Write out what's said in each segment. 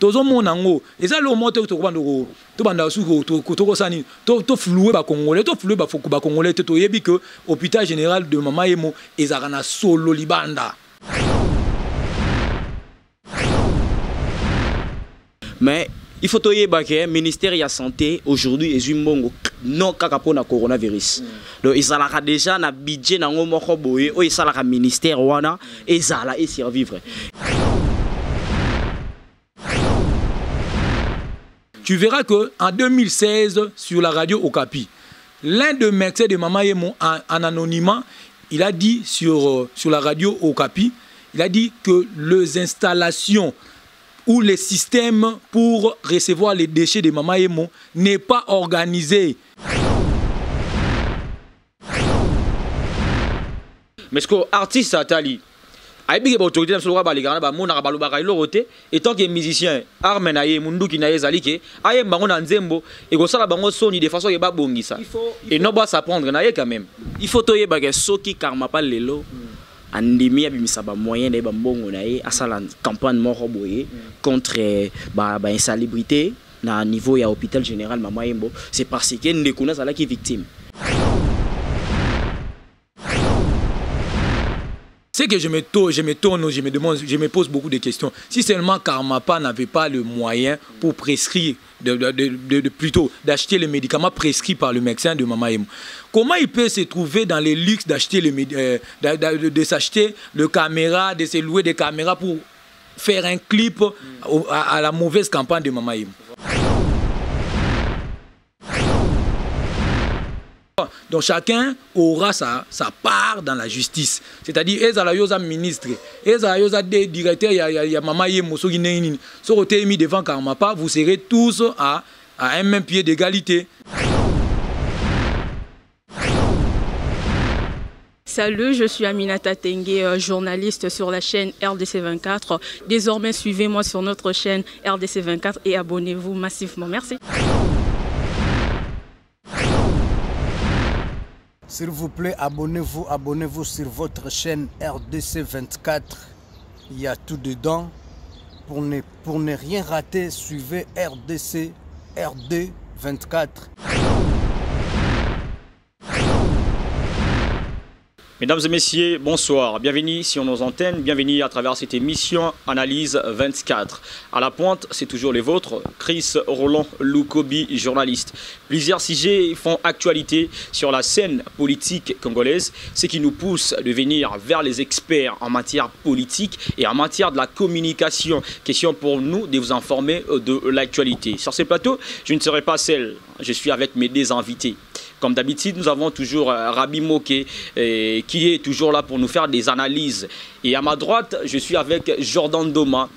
tozo monango eza le moto to bando to banda suko to sani to flouer ba congolais to flouer ba congolais to yebi que hôpital général de Mama Yemo ezaka na solo libanda. Mais il faut que le ministère de la Santé aujourd'hui est non pour le coronavirus. Donc ils ont déjà un budget dans le ministère et ils ont survivre. Tu verras qu'en 2016, sur la radio Okapi, l'un de médecins de Mama Yemo en anonymat, il a dit sur la radio Okapi, il a dit que les installations où les systèmes pour recevoir les déchets de Mama Yemo n'est pas organisé. Mais ce que l'artiste a dit, il autorité et tant que musicien arme na ye mundu ki na ye zalike aye bango na nzembo et ko sala bango soni de façon yeba bongisa et non ba s'apprendre na ye quand même il faut toye ba ke soki karma pas lelo andimi abimisa ba moyen de ba mbongo na ye asala campagne moko boye contre ba insalubrité na niveau ya hôpital général Mama Yemo c'est parce que ndekuna sala ki victime. C'est que je me tourne, je me demande, je me pose beaucoup de questions. Si seulement Karmapa n'avait pas le moyen pour prescrire, plutôt d'acheter les médicaments prescrits par le médecin de Mama Yemo, comment il peut se trouver dans les luxes d'acheter de s'acheter le caméra, de se louer des caméras pour faire un clip à la mauvaise campagne de Mama Yemo? Donc chacun aura sa part dans la justice. C'est-à-dire, Ezalayosa ministre, Ezalayosa directeur, il y a Mama Yemo, so côté mis devant Karmapa, vous serez tous à un même pied d'égalité. Salut, je suis Aminata Tengue, journaliste sur la chaîne RDC 24. Désormais, suivez-moi sur notre chaîne RDC 24 et abonnez-vous massivement. Merci. S'il vous plaît, abonnez-vous sur votre chaîne RDC 24. Il y a tout dedans. Pour ne rien rater, suivez RDC RD 24. Mesdames et messieurs, bonsoir. Bienvenue sur nos antennes, bienvenue à travers cette émission Analyse 24. À la pointe, c'est toujours les vôtres, Chris Roland Lukobi, journaliste. Plusieurs sujets font actualité sur la scène politique congolaise, ce qui nous pousse de venir vers les experts en matière politique et en matière de la communication. Question pour nous de vous informer de l'actualité. Sur ce plateau, je ne serai pas seul, je suis avec mes deux invités. Comme d'habitude, nous avons toujours Rabi Moké qui est toujours là pour nous faire des analyses. Et à ma droite, je suis avec Jordan Doma.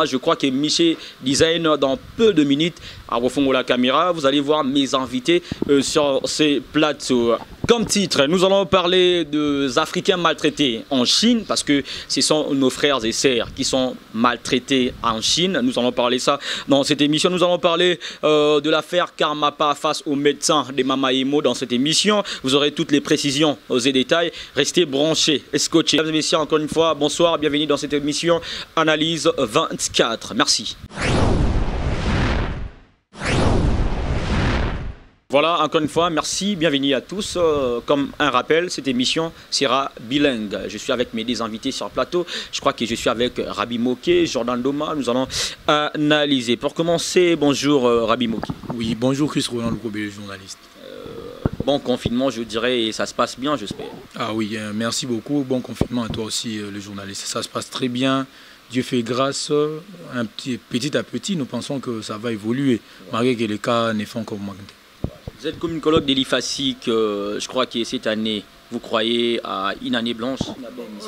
Je crois que Michel Design, dans peu de minutes, à refondre la caméra, vous allez voir mes invités sur ces plateaux. Comme titre, nous allons parler des Africains maltraités en Chine, parce que ce sont nos frères et sœurs qui sont maltraités en Chine. Nous allons parler ça dans cette émission. Nous allons parler de l'affaire Karmapa face aux médecins de Mama Yemo dans cette émission. Vous aurez toutes les précisions et détails. Restez branchés et scotchés. Mesdames et messieurs, encore une fois, bonsoir, bienvenue dans cette émission Analyse 24. Merci. Voilà, encore une fois, merci, bienvenue à tous. Comme un rappel, cette émission sera bilingue. Je suis avec mes deux invités sur le plateau. Je crois que je suis avec Rabi Moké, Jordan Doma. Nous allons analyser. Pour commencer, bonjour Rabi Moké. Oui, bonjour Chris Roland Lukobi, journaliste. Bon confinement, je dirais, et ça se passe bien, j'espère. Ah oui, merci beaucoup. Bon confinement à toi aussi, le journaliste. Ça se passe très bien. Dieu fait grâce, petit à petit, nous pensons que ça va évoluer, malgré que les cas ne font qu'augmenter. Vous êtes communicologue de l'IFASIC, je crois que cette année, vous croyez à une année blanche?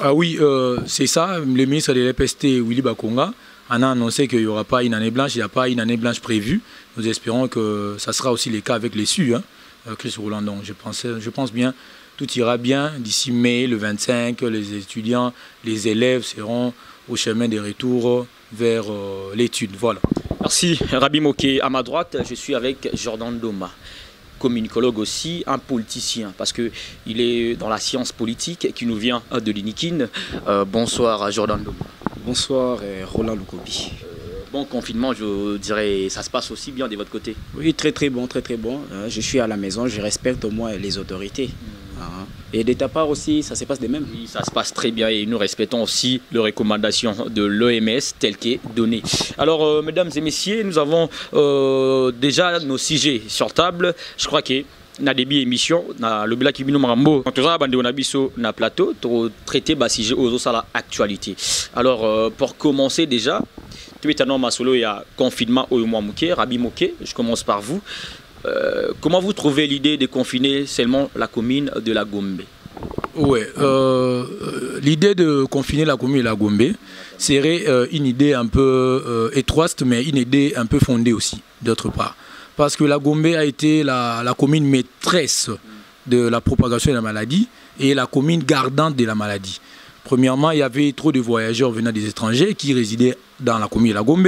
Ah oui, c'est ça. Le ministre de l'EPST, Willy Bakonga, en a annoncé qu'il n'y aura pas une année blanche, il n'y a pas une année blanche prévue. Nous espérons que ça sera aussi le cas avec les SU, Chris Roland. Donc je pense bien, tout ira bien. D'ici mai, le 25, les étudiants, les élèves seront au chemin de retour vers l'étude. Voilà. Merci Rabi Moké. À ma droite, je suis avec Jordan Doma, communicologue aussi, un politicien, parce qu'il est dans la science politique qui nous vient de l'INIKIN. Bonsoir Jordan Doma. Bonsoir Roland Lukobi. Bon confinement, je dirais, ça se passe aussi bien de votre côté? Oui, très très bon, très très bon. Je suis à la maison, je respecte au moins les autorités. Et de ta part aussi, ça se passe de même? Oui, ça se passe très bien et nous respectons aussi les recommandations de l'OMS telles qu'elles données. Alors, mesdames et messieurs, nous avons déjà nos sujets sur table. Je crois que na début émission na le bila kibino marambo toza bande na biso na plateau to traiter ba sujet aux sala actualité. Alors pour commencer déjà, tu es un masolo il y a confinement au mois Mouké, Rabi Mouké, je commence par vous. Comment vous trouvez l'idée de confiner seulement la commune de la Gombe? Ouais, l'idée de confiner la commune de la Gombe serait une idée un peu étroite, mais une idée un peu fondée aussi, d'autre part. Parce que la Gombe a été la commune maîtresse de la propagation de la maladie et la commune gardante de la maladie. Premièrement, il y avait trop de voyageurs venant des étrangers qui résidaient dans la commune de la Gombe.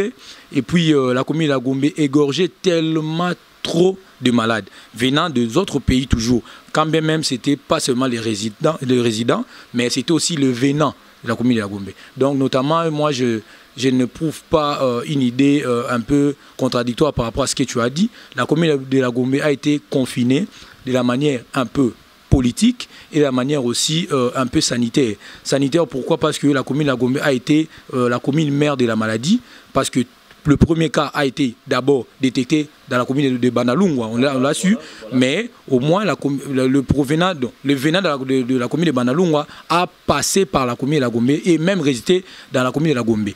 Et puis, la commune de la Gombe égorgeait tellement trop de malades venant des autres pays toujours. Quand bien même, ce n'était pas seulement les résidents, mais c'était aussi le venant de la commune de la Gombe. Donc, notamment, moi, je ne prouve pas une idée un peu contradictoire par rapport à ce que tu as dit. La commune de la Gombe a été confinée de la manière un peu politique et de la manière aussi un peu sanitaire. Sanitaire, pourquoi? Parce que la commune de la Gombe a été la commune mère de la maladie, parce que le premier cas a été d'abord détecté dans la commune de Bandalungwa, on l'a su, mais au moins le venant de la commune de Bandalungwa a passé par la commune de la Gombe et même résidé dans la commune de la Gombe.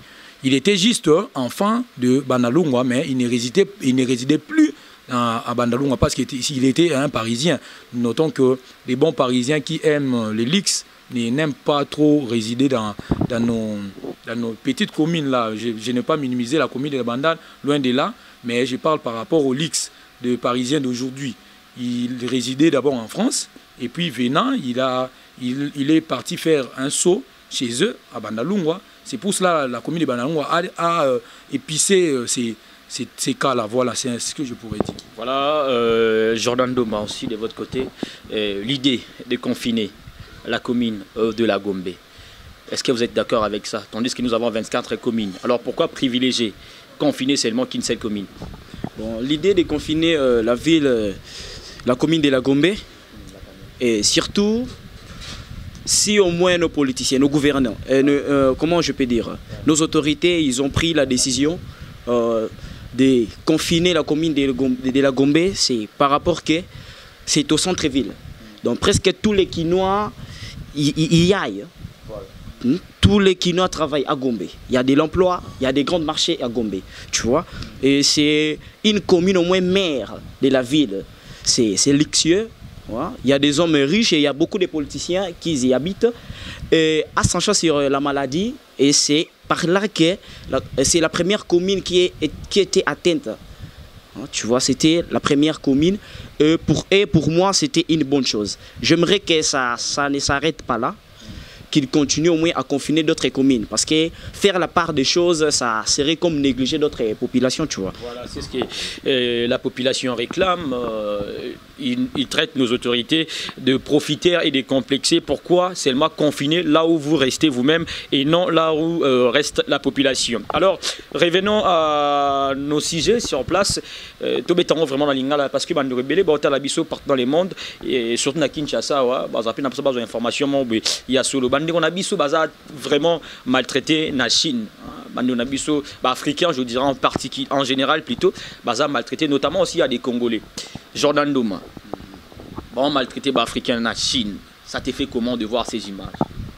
Il était juste enfant de Bandalungwa, mais il ne résidait plus à Bandalungwa parce qu'il était un Parisien. Notons que les bons Parisiens qui aiment les leaks n'aiment pas trop résider dans nos petites communes là. Je n'ai pas minimisé la commune de Bandal, loin de là, mais je parle par rapport aux leaks de Parisiens d'aujourd'hui. Il résidait d'abord en France et puis venant, il est parti faire un saut chez eux à Bandalungwa. C'est pour cela que la commune de Bandalungwa a épicé ces cas-là. Voilà, c'est ce que je pourrais dire. Voilà, Jordan Doma aussi de votre côté, l'idée de confiner la commune de la Gombe. Est-ce que vous êtes d'accord avec ça? Tandis que nous avons 24 communes. Alors pourquoi privilégier, confiner seulement qu'une seule commune? Bon, l'idée de confiner la commune de la Gombe, et surtout si au moins nos politiciens, nos gouvernants, comment je peux dire, nos autorités, ils ont pris la décision de confiner la commune de la Gombe, c'est par rapport que c'est au centre-ville. Donc presque tous les Quinois y aillent. Voilà. Tous les Quinois travaillent à Gombe. Il y a de l'emploi, il y a des grands marchés à Gombe. Tu vois? Et c'est une commune au moins mère de la ville. C'est luxueux. Voilà. Il y a des hommes riches et il y a beaucoup de politiciens qui y habitent. Et à Sancha sur la maladie, et c'est par là que c'est la première commune qui était atteinte. Tu vois, c'était la première commune. Et pour moi, c'était une bonne chose. J'aimerais que ça ne s'arrête pas là, qu'il continue au moins à confiner d'autres communes. Parce que faire la part des choses, ça serait comme négliger d'autres populations, tu vois. Voilà, c'est ce que la population réclame. Ils traitent nos autorités de profiteurs et de complexés. Pourquoi seulement confiner là où vous restez vous-même et non là où reste la population? Alors, revenons à nos sujets sur place. Tobetano vraiment dans l'ingala parce que bande rebelle bota la biso partout dans le monde et surtout à Kinshasa, baza pena besoin d'informations, il y a solo bande on a biso baza vraiment maltraité na Chine. Bande on a biso africains, je dirais en particulier, en général plutôt, baza maltraité notamment aussi à des Congolais. Jordan Doma, bon maltraité africain en Chine, ça te fait comment de voir ces images?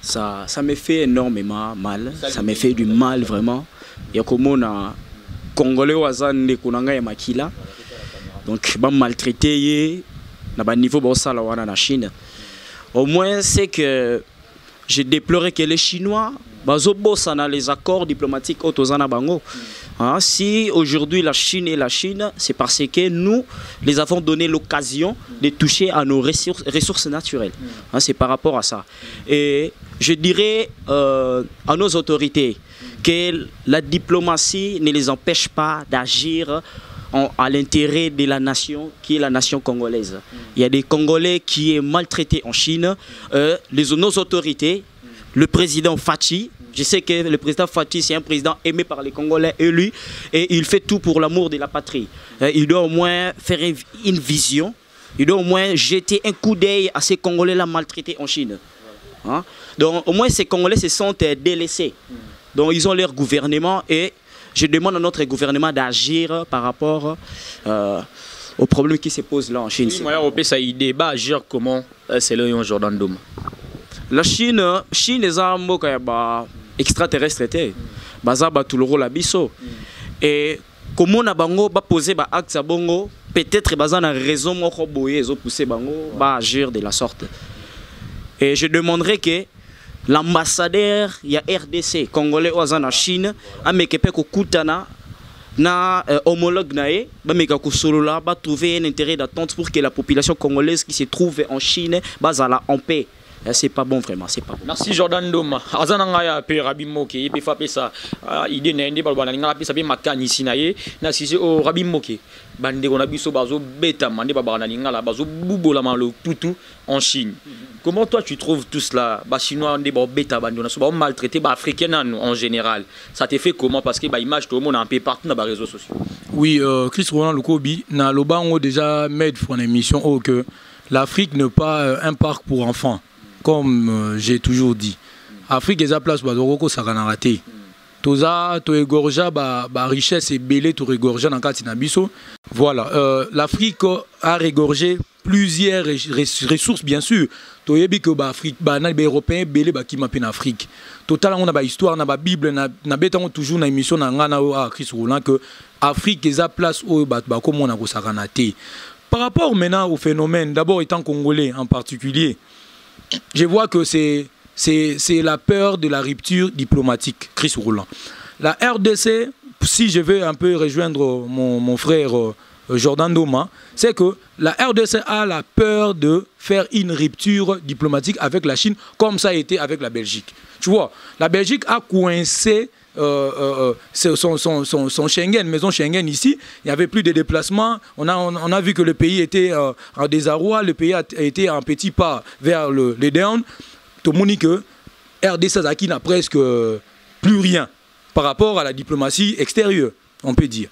Ça me fait énormément mal, ça me fait du mal vraiment. Il y a comme on a Congolais wazan konanga ya makila, donc ba maltraité na ba niveau ba sala wana na Chine. Au moins c'est que j'ai déploré que les Chinois bazobosa na les accords diplomatiques autozana bango. Si aujourd'hui la Chine est la Chine, c'est parce que nous les avons donné l'occasion de toucher à nos ressources naturelles. C'est par rapport à ça. Et je dirais à nos autorités que la diplomatie ne les empêche pas d'agir à l'intérêt de la nation qui est la nation congolaise. Il y a des Congolais qui sont maltraités en Chine. Nos autorités, le président Fachi, Je sais que le président Faty, c'est un président aimé par les Congolais, élu, et il fait tout pour l'amour de la patrie. Il doit au moins faire une vision, il doit au moins jeter un coup d'œil à ces Congolais-là maltraités en Chine. Hein? Donc au moins ces Congolais se sont délaissés. Donc ils ont leur gouvernement et je demande à notre gouvernement d'agir par rapport aux problèmes qui se posent là en Chine. Oui, moi, ça idée, agir comment c'est le Jordan Doma. La Chine est un mot extraterrestre. Baza ba tout le rôle abisso. Et comment na bango ba poser ba acte à bongo, peut-être baza na raison moko boye zo pousser bango ba agir de la sorte. Et je demanderai que l'ambassadeur il y a RDC congolais en Chine a mekepe ko kutana na homologue nae ba meka ko solola ba trouver un intérêt d'attente pour que la population congolaise qui se trouve en Chine bazala en paix. C'est pas bon vraiment, c'est pas bon. Merci Jordan Doma. Azananga ya pe Rabi Moke, pe fa pe sa idée na ende balbana ngala pe sa pe makanisi na ye na sisi o Rabi Moke. Bande on a biso bazo beta mande ba bana ngala bazo bubola malo tutu en Chine. Comment toi tu trouves tout cela? Ba chinois ande ba beta bande on a so maltraité ba africain en général. Ça te fait comment parce que ba image tout le monde un peu partout dans les réseaux sociaux. Oui, Chris Roland Lukobi na lobango déjà met pour une émission oh, que l'Afrique n'est pas un parc pour enfants. Comme j'ai toujours dit, Afrique est à place bazoroko sakanarate. Toza to egorja ba richesse et belé to regorja dans katina biso. Voilà, l'Afrique a regorgé plusieurs ressources bien sûr. To yebi que ba Afrique ba na ba européen belé ba ki mapen Afrique. Total on a ba histoire na ba Bible na betango toujours na émission na ngana a Chris Roland que Afrique est à place au ba comme on a ko sakanate. Par rapport maintenant au phénomène, d'abord étant congolais en particulier, je vois que c'est la peur de la rupture diplomatique, Chris Roland. La RDC, si je veux un peu rejoindre mon frère Jordan Doma, c'est que la RDC a la peur de faire une rupture diplomatique avec la Chine, comme ça a été avec la Belgique. Tu vois, la Belgique a coincé son Schengen, maison Schengen ici, il n'y avait plus de déplacements. On a vu que le pays était en désarroi, le pays a été en petit pas vers les down. Tout le monde dit que RDC n'a presque plus rien par rapport à la diplomatie extérieure, on peut dire.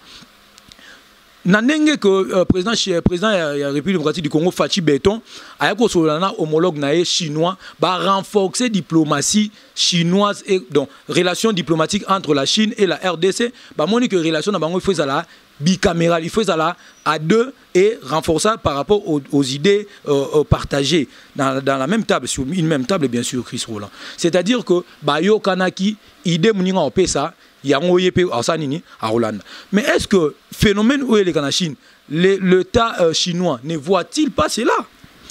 Nanenge que président de la République démocratique du Congo Faty Béton a homologue chinois va renforcer la diplomatie chinoise et donc relations diplomatiques entre la Chine et la RDC. Bah moni que relation na bango il faut ça bicaméral, il faut ça à deux et renforcer par rapport aux idées partagées dans la même table, sur une même table bien sûr Chris Roland. C'est-à-dire que bah yo kanaki idée moninga on peut ça. Mais est-ce que phénomène où est en Chine, l'État chinois ne voit-il pas cela?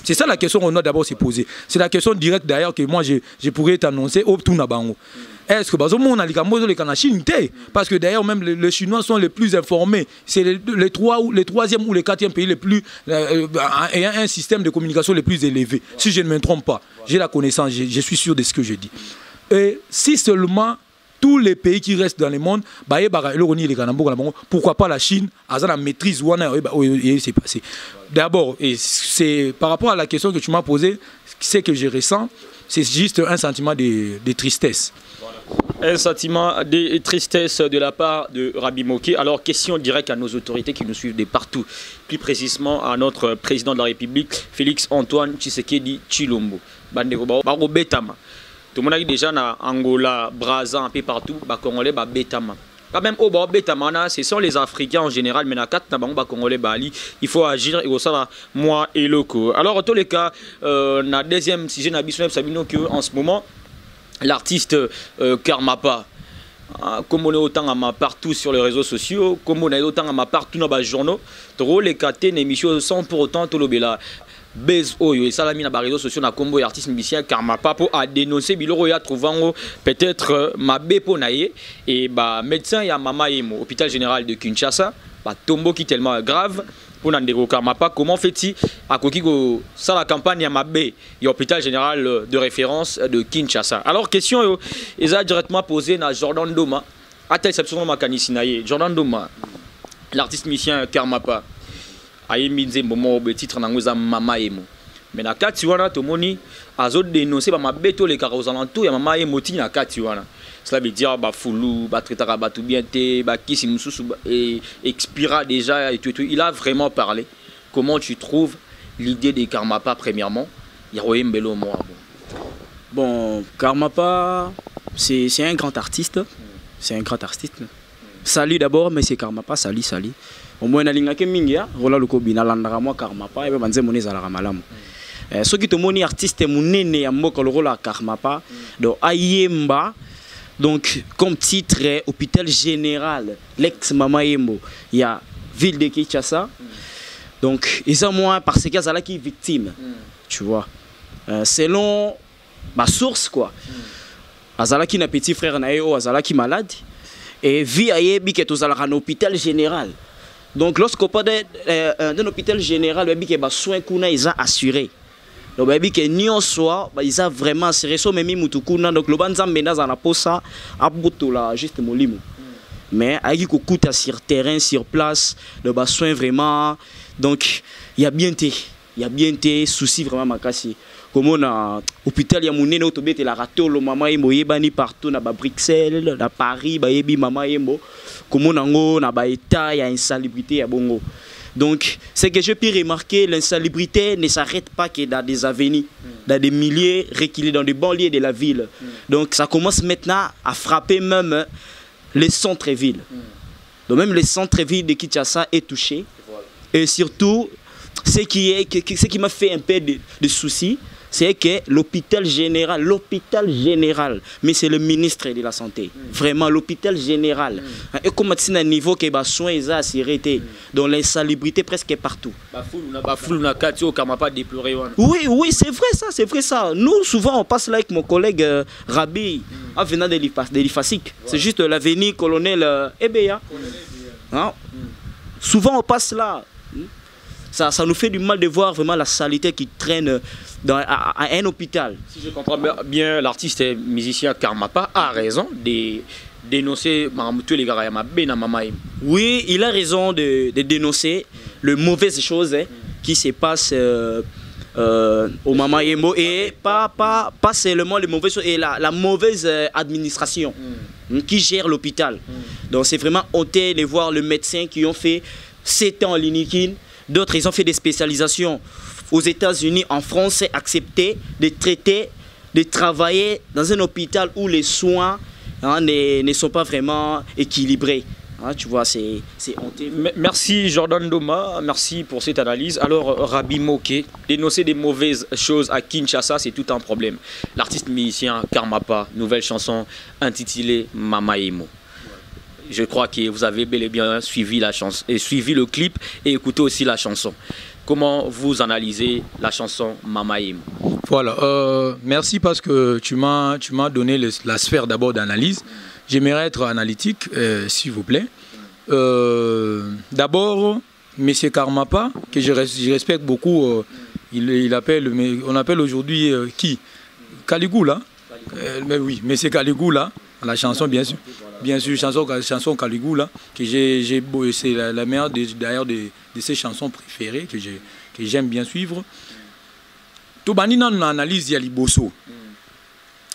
C'est ça la question qu'on doit d'abord se poser. C'est la question directe d'ailleurs que moi je pourrais t'annoncer au Tunabango. Est-ce que en Chine, parce que d'ailleurs même les Chinois sont les plus informés. C'est les troisième ou les quatrième pays les plus ayant un système de communication le plus élevé. Si je ne me trompe pas, j'ai la connaissance, je suis sûr de ce que je dis. Et si seulement tous les pays qui restent dans le monde, pourquoi pas la Chine, la maîtrise c'est passé. D'abord, c'est par rapport à la question que tu m'as posée, ce que je ressens, c'est juste un sentiment de tristesse. Un sentiment de tristesse de la part de Rabi Moke. Alors, question directe à nos autorités qui nous suivent de partout, plus précisément à notre président de la République, Félix Antoine Tshisekedi Tshilombo. Tout le monde a déjà en Angola, Brazza, un peu partout, les Congolais, les Betama. Quand même, au Betama, ce sont les Africains en général, mais dans les Congolais, il faut agir et ça, moi et locaux. Alors, en tous les cas, la deuxième sujet, en ce moment, l'artiste Karmapa, comme on est autant partout sur les réseaux sociaux, comme on est autant partout dans les journaux, les quatre émissions sans pour autant tout le bela. Bez oyo et salami na réseaux sociaux na combo artiste musicien Karmapa pour a dénoncer biloro ya trouvant peut-être mabe po naie et bah médecin ya mama yemo hôpital général de Kinshasa bah tombo qui tellement grave pour n'andego Karmapa comment fait-il à koki go ça la campagne ya mabe ya hôpital général de référence de Kinshasa. Alors question yo eza directement posé na Jordan Doma à tel exception makanisi naie Jordan Doma l'artiste musicien Karmapa. Aye minze momo be titre nangoza mama emo mais na kati wana tomoni azo dénoncer ba mabeto les aux alentours ya mama Emoti na kati wana. Cela veut dire ba foulou, ba traitera ba tout bien té, ba kisi mususu et expira déjà et tout. Il a vraiment parlé. Comment tu trouves l'idée de Karmapa premièrement? Mbelo moi. Bon, Karmapa, c'est un grand artiste. C'est un grand artiste. Sali d'abord, mais c'est Karmapa, Sali. Au moins, on a dit que Roland Lukobi, on a dit Karmapa, et on a dit que Malamu. Ce qui est mon artiste, mon néné, à moi, le rôle à Karmapa, donc Ayemba, donc comme titre, hôpital général, l'ex-Mama Yembo, il y a ville de Kinshasa. Donc, ils ont moins parce qu'il y a qui est victime, tu vois. Selon ma source, quoi. Azalaki na petit frère naïo, Azalaki malade, et vie ayebi qui est aux un hôpital général. Donc, lorsqu'on parle d'un hôpital général, il y a des soins qu'on a assurés. Donc, il y a des soins ils ont vraiment assuré. Donc, le banzam menace en aposa, à bout là, juste molimo. Mais il y a des sur terrain, sur place, le soin vraiment. Donc, il y a bien des soucis vraiment makasi. Comme on a hôpital ya munene otobete la ratolo mama yembo yebani partout na ba Bruxelles, na Paris, ba yebi mama yembo. Comme on a ngo na ba état ya insalubrité ya bongo. Donc, ce que j'ai pu remarquer, l'insalubrité ne s'arrête pas que dans des avenues, dans des milliers reculés, dans des banlieues de la ville. Donc, ça commence maintenant à frapper même les centres-villes. Donc, même le centre-ville de Kinshasa est touché. Et surtout, ce qui m'a fait un peu de soucis, c'est que l'hôpital général, mais c'est le ministre de la Santé. Vraiment, l'hôpital général. Et comme c'est un niveau que les soins sont assurés, dans l'insalubrité presque partout. Oui, c'est vrai ça. Nous, souvent, on passe là avec mon collègue Rabi, en venant de l'IFASIC. C'est juste l'avenue colonel Ebeya. Souvent, on passe là. Ça nous fait du mal de voir vraiment la saleté qui traîne à un hôpital. Si je comprends bien, l'artiste et musicien Karmapa a raison de dénoncer les gars. Oui, il a raison de dénoncer les mauvaises choses qui se passent au Mama Yembo et pas seulement les mauvaises choses, et la mauvaise administration qui gère l'hôpital. Donc c'est vraiment honteux de voir les médecins qui ont fait 7 ans en Linikine. D'autres, ils ont fait des spécialisations aux États-Unis, en France, c'est accepté de traiter, de travailler dans un hôpital où les soins ne sont pas vraiment équilibrés. Tu vois, c'est honteux. Merci Jordan Doma, merci pour cette analyse. Alors, Rabi Moké, dénoncer des mauvaises choses à Kinshasa, c'est tout un problème. L'artiste musicien Karmapa, nouvelle chanson intitulée Mama Emo. Je crois que vous avez bel et bien suivi la chanson et suivi le clip et écouté aussi la chanson. Comment vous analysez la chanson Mama Emo? Voilà, merci parce que tu m'as donné la sphère d'abord d'analyse. J'aimerais être analytique, s'il vous plaît. D'abord, M. Karmapa, que je respecte beaucoup, on appelle aujourd'hui qui? Caligula. Mais oui, M. Caligula, la chanson bien sûr, chanson Caligula, que c'est la meilleure d'ailleurs de ses chansons préférées que j'aime bien suivre. Tobani nan analyse ya liboso.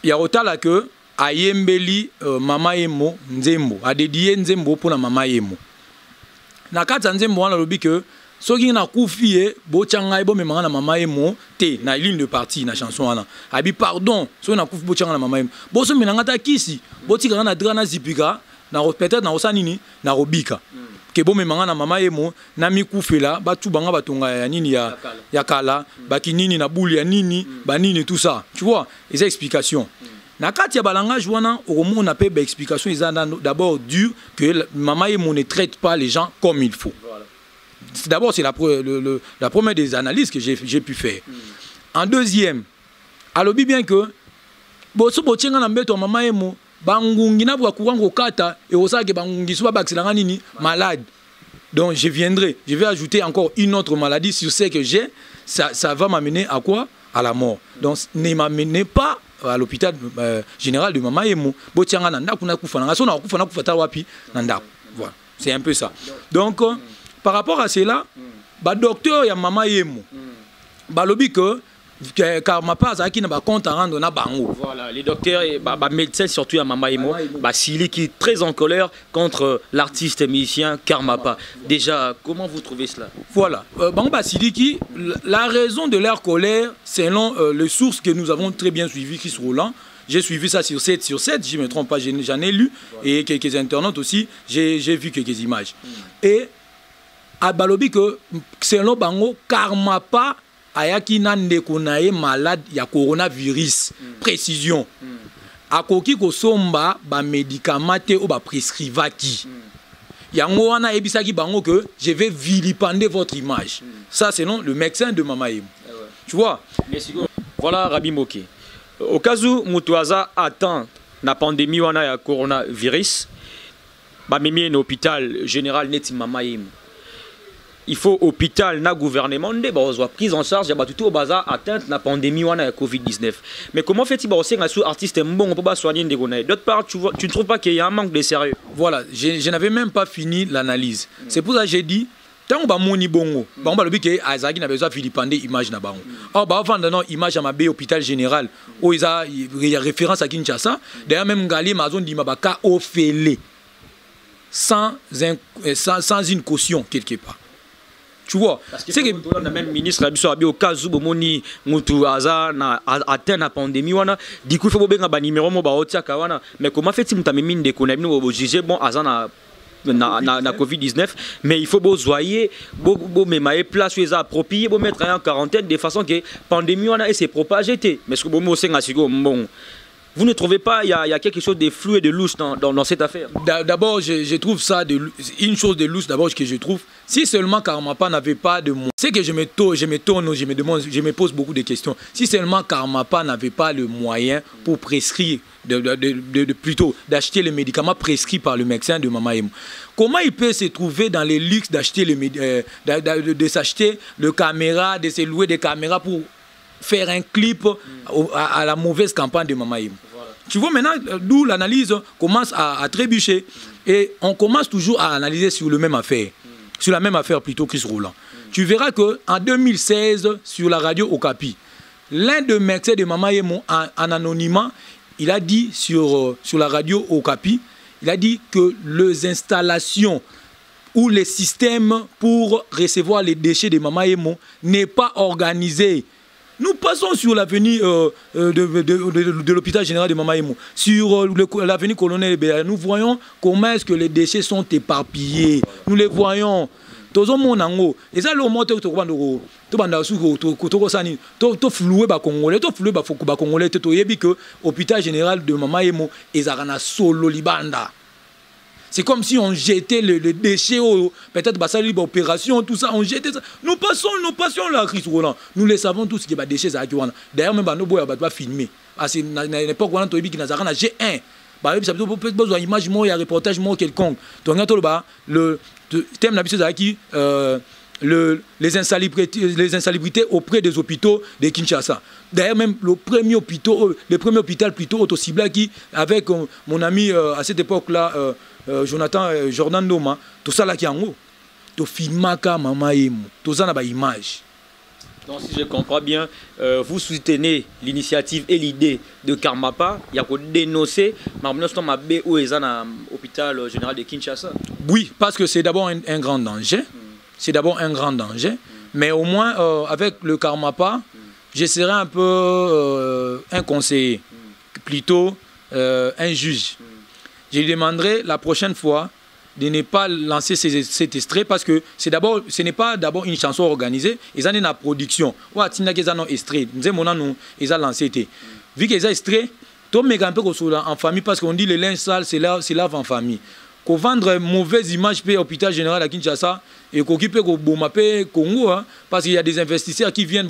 Ya otala que ayembeli Mama Emo nzembo, a dédié nzembo pour la Mama Emo. Na kata nzembo wana lobi que soki na kufi bo changa bo memanga na Mama Emo te na ligne de partie na chanson wana. Abi pardon, soki na kufi bo changa na Mama Emo. Bo so menanga ta kisi, bo tika na drana zipika, na peut-être na osanini na robika. Que bon memanga na Mama Emo na mikufela batu banga batonga ya nini ya kala baki nini na bouli ya nini ba nini tout ça, tu vois, les explications. Na kati ya balangage wana on a pas explication, ils ont d'abord dû que Mama Emo ne traite pas les gens comme il faut. Voilà. D'abord c'est la première des analyses que j'ai pu faire. En deuxième, alobi bien que boso bochenga na mbeto Mama Emo bangungi na bwa kuwango kata et osake bangungi soba bakselanga nini malade. Donc je vais ajouter encore une autre maladie sur ce que j'ai, ça va m'amener à quoi? À la mort. Donc ne m'amenez pas à l'hôpital général de Mama Emo. Botianga nanda kuna kufa na so na kufa na kufa ta wapi nanda. Voilà, c'est un peu ça. Donc par rapport à cela, ba docteur ya Mama Emo ba lobi que Karmapa azaki na ba compte à rendre na bango. Voilà, les docteurs et médecins surtout à Mama Emo, Sili qui est très en colère contre l'artiste musicien Karmapa. Déjà, comment vous trouvez cela? Voilà, Sili, la raison de leur colère, selon les sources que nous avons très bien suivies, Chris Roland, j'ai suivi ça sur 7 sur 7, je ne me trompe pas, j'en ai lu, et quelques internautes aussi, j'ai vu quelques images. Et à Balobi que selon Bango, Karmapa ayaki na ndeko na ye malade ya coronavirus. Précision. Akoki kosomba ba médicament te o ba prescrivaki. Yango wana ebisaki bango que je vais vilipender votre image. Ça selon le médecin de Mama Emo. Tu vois? Voilà Rabi Moké. Au cas où Mutuaza attend la pandémie wana ya coronavirus, ba mimi un hôpital général neti Mama Emo. Il faut hôpital na gouvernement de soit prise en charge ya tout au bazar atteinte la pandémie wana ya Covid-19. Mais comment fait-il bosser un sous artiste bon on peut pas soigner des gonades. D'autre part tu ne trouves pas qu'il y a un manque de sérieux? Voilà, je n'avais même pas fini l'analyse. C'est pour ça que j'ai dit tant ba moni bongo, ba on ba que Azaki n'a besoin filipande image na bango. Or ba vendre non image à ma bé hôpital général où il y a référence à Kinshasa. D'ailleurs même Ngali mazon di mabaka ofélé sans une caution quelque part. Tu vois, c'est que le même ministre a au cas où moni mutu aza na atteint la pandémie wana du coup il faut benga ba numéro mo ba otia kawana mais comment fait-il mutame mine de konami no juger bon aza na Covid-19 mais il faut besoyer bo memaye place où approprié bo mettre en quarantaine de façon que pandémie wana et s'est propagé mais ce que bon senga sigo bon. Vous ne trouvez pas il y a quelque chose de flou et de louche dans cette affaire? D'abord, je trouve ça une chose de louche d'abord que je trouve. Si seulement Karmapa n'avait pas de moyens, c'est que je me tourne, je me demande, je me pose beaucoup de questions. Si seulement Karmapa n'avait pas le moyen pour prescrire, plutôt d'acheter les médicaments prescrits par le médecin de Mama Emo, comment il peut se trouver dans les luxes d'acheter de s'acheter le caméra, de se louer des caméras pour faire un clip à la mauvaise campagne de Mama Emo. Voilà. Tu vois maintenant d'où l'analyse commence à trébucher et on commence toujours à analyser sur la même affaire plutôt Chris Roland. Tu verras que en 2016 sur la radio Okapi, l'un des médecins de Mama Emo en anonymat, il a dit sur la radio Okapi, il a dit que les installations ou les systèmes pour recevoir les déchets de Mama Emo n'est pas organisé. Nous passons sur l'avenue de l'hôpital général de Mama Emo, sur l'avenue Colonel Béa. Nous voyons comment est-ce que les déchets sont éparpillés. Nous les voyons. Tozo monango. Et ça le moteur to kwando to banda su to sani to flouer ba congolais, to flouer ba foku ba congolais to yebi que hôpital général de Mama Emo ezarana solo libanda. C'est comme si on jetait le déchet, peut-être bah, ça libre opération, tout ça, on jetait ça. Nous passions là, Chris Roland. Nous les savons tous qu'il y a des déchets à Akiwana. D'ailleurs, même nos boys va filmer. Parce qu'à l'époque, on a dit qu'il y a un G1. Bah, ça peut être besoin d'image, il y a un reportage quelconque. Donc, le thème de la qui les insalubrités auprès des hôpitaux de Kinshasa. D'ailleurs, même le premier hôpital plutôt auto-ciblé qui, avec mon ami à cette époque-là, Jordan Noma, tout ça là qui est en haut. Tout filmaka Mama Emo, tout ça n'a pas image. Donc si je comprends bien, vous soutenez l'initiative et l'idée de Karmapa, il y a qu'à dénoncer, mais l'hôpital général de Kinshasa. Oui, parce que c'est d'abord un grand danger. C'est d'abord un grand danger. Mais au moins, avec le Karmapa, je serai un peu un conseiller, plutôt un juge. Je lui demanderai la prochaine fois de ne pas lancer cet extrait parce que ce n'est pas d'abord une chanson organisée, ils ont une production. Ou ils ont un extrait. Nous avons lancé. Vu qu'ils ont un extrait, tout le monde en famille parce qu'on dit le linge sale, c'est lave en famille. Qu'on vendre mauvaise image pour l'hôpital général à Kinshasa et qu'on peut bomber Congo parce qu'il y a des investisseurs qui viennent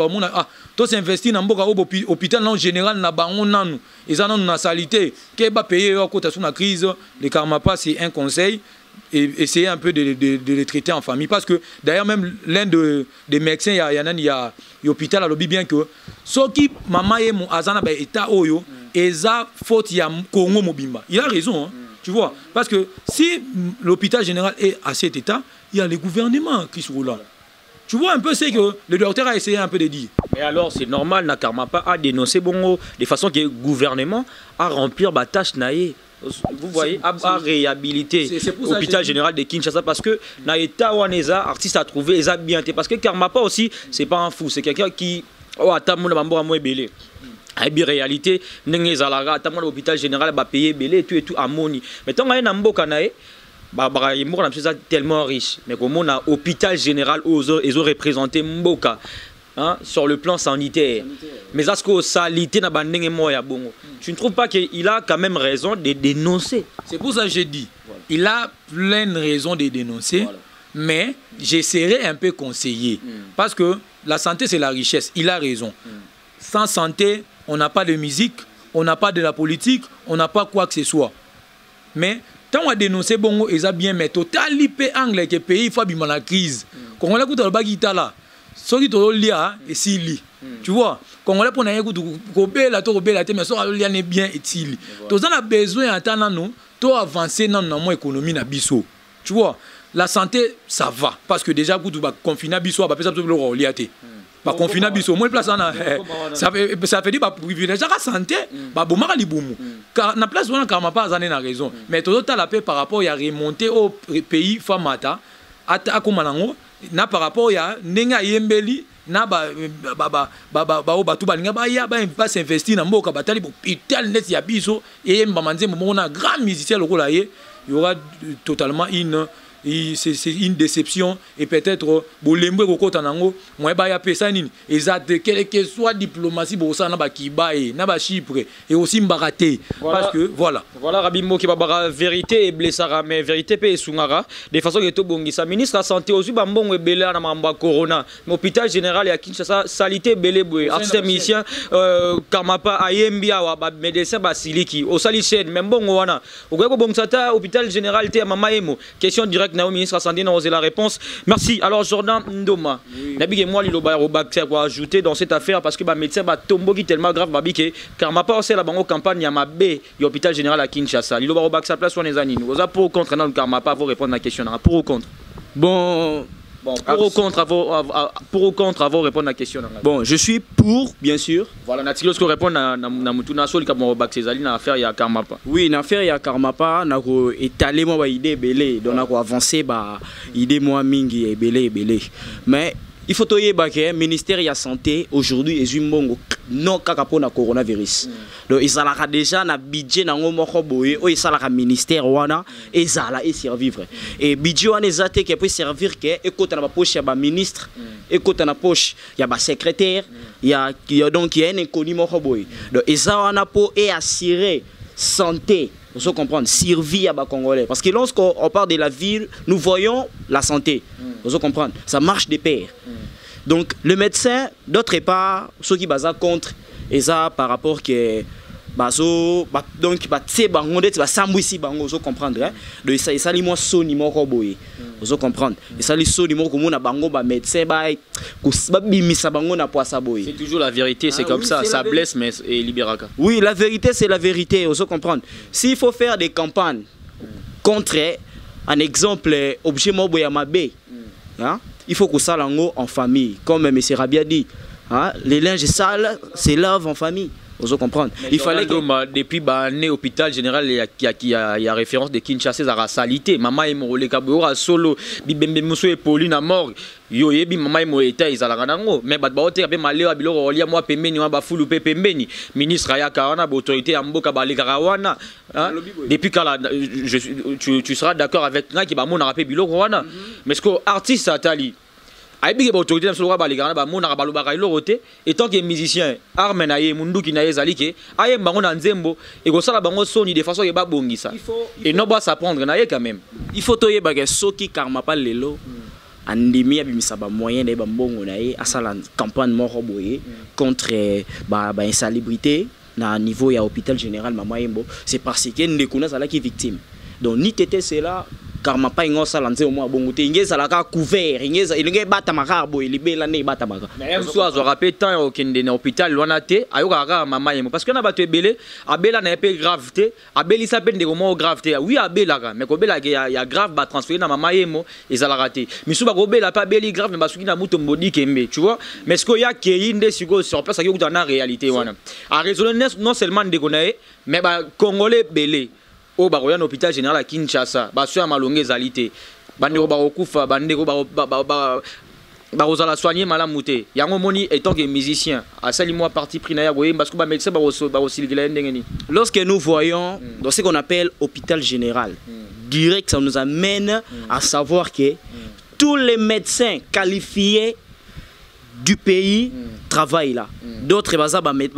tous investir dans l'hôpital général ils ont une salité qui va payer côté sur la crise. Le Karmapa, c'est un conseil et essayer un peu de les traiter en famille parce que d'ailleurs même l'un des médecins il y a l'hôpital à l'objet bien que ce qui Mama Emo azana ba état oyo eza faute ya Congo mobimba. Il a raison tu vois, parce que si l'hôpital général est à cet état, il y a le gouvernement qui se roule là. Tu vois un peu ce que le docteur a essayé un peu de dire. Mais alors, c'est normal, na Karmapa a dénoncé bongo de façon que le gouvernement a remplir la tâche naïe. Vous voyez, à réhabiliter l'hôpital général de Kinshasa parce que na état où les artistes a trouvé les a bien été parce que Karmapa aussi c'est pas un fou, c'est quelqu'un qui attend mon bambo à moi belé. En réalité, n'engé zalaga attend l'hôpital général va payer belé et tout amoni. Mais tant que na mboka naé bah il mort tellement riche mais comme on a hôpital général ils ont représenté mboka. Hein, sur le plan sanitaire. Mais est-ce que salité n'a pas de moyen bon? Tu ne trouves pas qu'il a quand même raison de dénoncer? C'est pour ça que j'ai dit, il a plein de raisons de dénoncer, mais j'essaierai un peu conseiller. Parce que la santé, c'est la richesse. Il a raison. Sans santé, on n'a pas de musique, on n'a pas de la politique, on n'a pas quoi que ce soit. Mais tant on a dénoncé, bon, ils ont bien mis total l'IP anglais que pays, il faut bien la crise. Quand on a écouté le bagita là, ce qui est lié et si li. Tu vois, quand on a pour n'aller couper la tour la mais ça est bien et si li. Tous on a besoin d'attendre nous, to avancer dans notre économie na biso. Tu vois, la santé ça va parce que déjà quand tu vas confiner biso, bah peut-être le reliaté. Pas confiner biso, moi place ça fait dire bah privilégier la santé, bah bon mara li boum. Car na place on a pas na raison. Mais tout la paix par rapport à remonter au pays famata à Komanango. Na par rapport ya nenga yembeli na batu balinga ba s'investir na mboka batali hôpital net ya biso et mbamanze mona grand musicien lokola ye il y aura totalement c'est une déception et peut-être bolembe kokota nango moi ba ya pesa nini exact quelle que soit diplomatie bosa na ba kibae na ba Chypre et aussi mbaraté parce que voilà Rabimbo qui ba vérité et blessara mais vérité pe sungara de façon que to bongisa ministre la santé aussi ba mbongo ebele na mamba corona mais hôpital général ya Kinshasa salité belé boy artiste musicien Karmapa ayembia wa ba médecin ba siliki au sali chaîne même bongo wana okoko bongsata hôpital général te mama emo question directe na ministre santé n'a osé la réponse. Merci. Alors Jordan Ndoma, Nabi et moi Liloba Robak quoi ajouter dans cette affaire parce que ba médecin ba tombo qui tellement grave babi que Karmapa aussi la bango campagne ya mabe hôpital général à Kinshasa. Liloba Robak sa place sur les années. Vous pour ou contre dans le Karmapa pour répondre à la question pour ou contre. Bon, pour ou contre avant répondre à la question. Bon, je suis pour, bien sûr. Voilà, Natilos qui répond à Mutuna Sol qui a Baxezali dans l'affaire il y a Karmapa. Oui, dans l'affaire il y a Karmapa, on a étalé moi idée belé, donc on a avancé bah idée moi mingi belé. Mais il faut toyer que ministère de la santé aujourd'hui est un bon non pour le coronavirus. Donc ils ont déjà un budget dans le boye, ils ont un ministère wana et ils et survivre. Et budget wana ezate qui peut servir que écoute dans la poche il y a ministre, écoute dans la poche il y a secrétaire, il y a un inconnu moko boye. Donc ils ont un pour et assurer santé. Il faut comprendre, survie à Congolais. Parce que lorsqu'on parle de la ville, nous voyons la santé. Il faut comprendre, ça marche de pair. Donc le médecin, d'autre part, ceux qui basent contre, et ça par rapport que donc c'est bango d'être sambuisi bango, vous comprendre hein. Donc ça li moi soni mo roboye. Vous comprendre. Et ça li soni mo comme on a bango ba médecin ba bimisa bango na poisa boye. C'est toujours la vérité, c'est comme ça, ça blesse mais et libéraka. Oui, la vérité c'est la vérité, vous comprendre. S'il faut faire des campagnes contre un exemple objet mo boya mabe. Hein? Il faut que ça lango en famille, comme M. Rabia dit. Hein? Les linges sales, c'est lave en famille. Vous comprenez? Il fallait que depuis l'année hôpital général, il y a référence de Kinshasa à la salité. Maman est morte, le solo, bibembe muso et Pauline à mort. Yo yebi maman est morte, ils allaient ranango. Mais bateau a bien malé à bilo rolia moi pembeni moi bafoulou pembeni. Ministre aya karana autorité amboka balé karawana. Depuis quand tu seras d'accord avec moi qui va mon rappel bilo rwana. Mais ce que artiste atali. Aïbi autorité dans ce roi baligana ba mona balu ba kailo roté et tant que musicien armen aye mundu ki na yezalike aye bango na nzembo et go sala bango soni de façon que ba bongisa et non ba s'apprendre na ye quand même il faut toyer ba soki Karmapa lelo andimi abimisa ba moyen de ba mbongo na ye asala campagne moko boye contre ba insalubrité na niveau ya hôpital général mama yembo c'est parce que ndekuna sala qui victime donc ni tété c'est là karma pas ingo sala nze au moins bongo te ingeza la ka couvert ingeza ilinge bata makarbo ilibela ne bata maka mais soit zo rappel temps au kende na hôpital wana te ayoka ka mama yemo parce que na bato ebele abela na epé gravité abeli sa peine de comment gravité oui abela ka mais ko bela ya grave ba transférer na mama yemo ezala raté misu ba ko bela pas beli grave mais basuki na muto mbodi kembe tu vois mais ce que ya keinde siko sur place ayoka na réalité wana a raisonner non seulement de konae mais ba congolais belé au baroya na hôpital général à Kinshasa baso ya malonge ezalité bandeko bakokufa bandeko bazala soigner malamu te yango moni étant que musicien asali moi parti pris na ya boye parce que ba médecin bakosilvila ndengeni. Lorsque nous voyons dans ce qu'on appelle hôpital général direct, ça nous amène à savoir que tous les médecins qualifiés du pays travaillent là. D'autres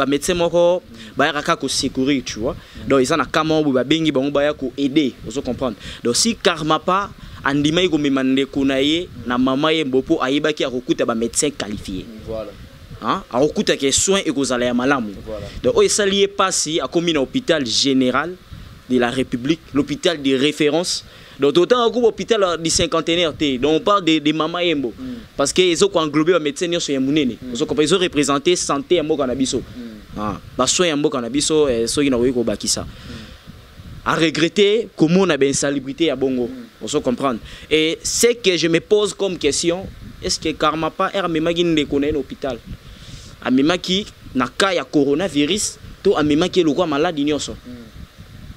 médecins moko bayaka ko secourir, tu vois. Donc ils en a kamon ba bengi ba ngba ko aider, vous comprendre. Donc si karma pas andimai ko memande kunaye na mama ye mbopo ayibaki akokuta ba médecin qualifié. Voilà. Hein? Akokuta ke soins et kozala ya malamu. Donc o esalié passi a commis hôpital général de la République, l'hôpital de référence. Donc autant un groupe hôpital du cinquantenaire, donc on parle de Mama Yembo parce qu'ils ont englobé les médecins sur Yamounene. Ils ont représenté santé en Mokanabiso. Bah soin en Mokanabiso et soin en Oiko Bakisa. À regretter comment on a bien salubrité à Bongo. On se comprendre. Et ce que je me pose comme question, est-ce que Karma pas est Amemaki ne connaît l'hôpital? Amemaki n'a qu'à y a coronavirus, tout Amemaki est le roi malade ignoso.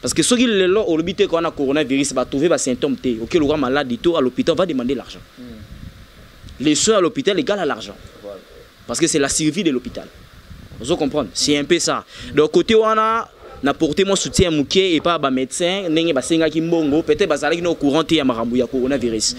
Parce que ceux qui ont l'hôpital qu'on a coronavirus, va trouver des symptômes. Ok, le roi malade, à l'hôpital, va demander l'argent. Les soins à l'hôpital égale à l'argent. Parce que c'est la survie de l'hôpital. Vous comprenez? C'est un peu ça. Donc, côté où on a apporté mon soutien à Mouké et pas à médecin, peut-être que nous au courant de coronavirus.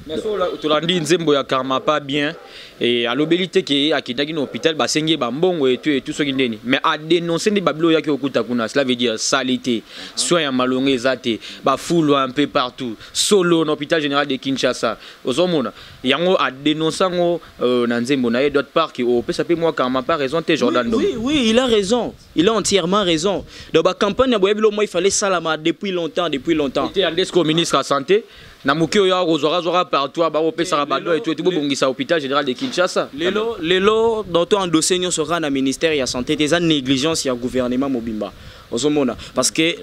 Mais tu l'as dit, Nzembo ya karma pas bien et à l'obélité qui a quitté l'hôpital, bah sengi bambongo et tout ce qui n'est. Mais à dénoncer des bablo ya qui okuta kuna, cela veut dire saleté, soins malongé zate, bah foule un peu partout, solo l'hôpital général de Kinshasa. Ozomona, yango à dénoncer ngo Nzembo na d'autre part qui au peut s'appeler moi karma pas raison te Jordan. Oui, il a raison. Il a entièrement raison. Dans la campagne il fallait salama depuis longtemps. Il était un ministre de la santé. Namuki oya ozora partout ba opesa bado et tout bongisa hôpital général de Kinshasa. Lelo dans ton dossier nous sera na ministère de la santé des négligence ya gouvernement mobimba. Ozomona parce que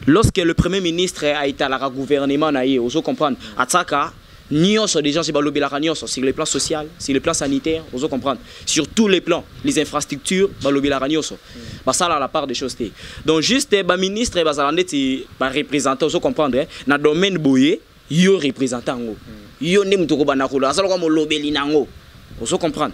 lorsque le premier ministre a été à la gouvernement naie, ozo comprendre ataka nyonso des gens c'est balobi la nyonso sur le plan social, sur le plan sanitaire, ozo comprendre sur tous les plans, les infrastructures balobi la nyonso. Bah ça là la part des choses. Donc juste ba ministre ba ça ndeti ba représentant ozo comprendre na domaine boyé yo représentant ngo yo ne mutoko banakolo asala kwa molobeli nango on comprendre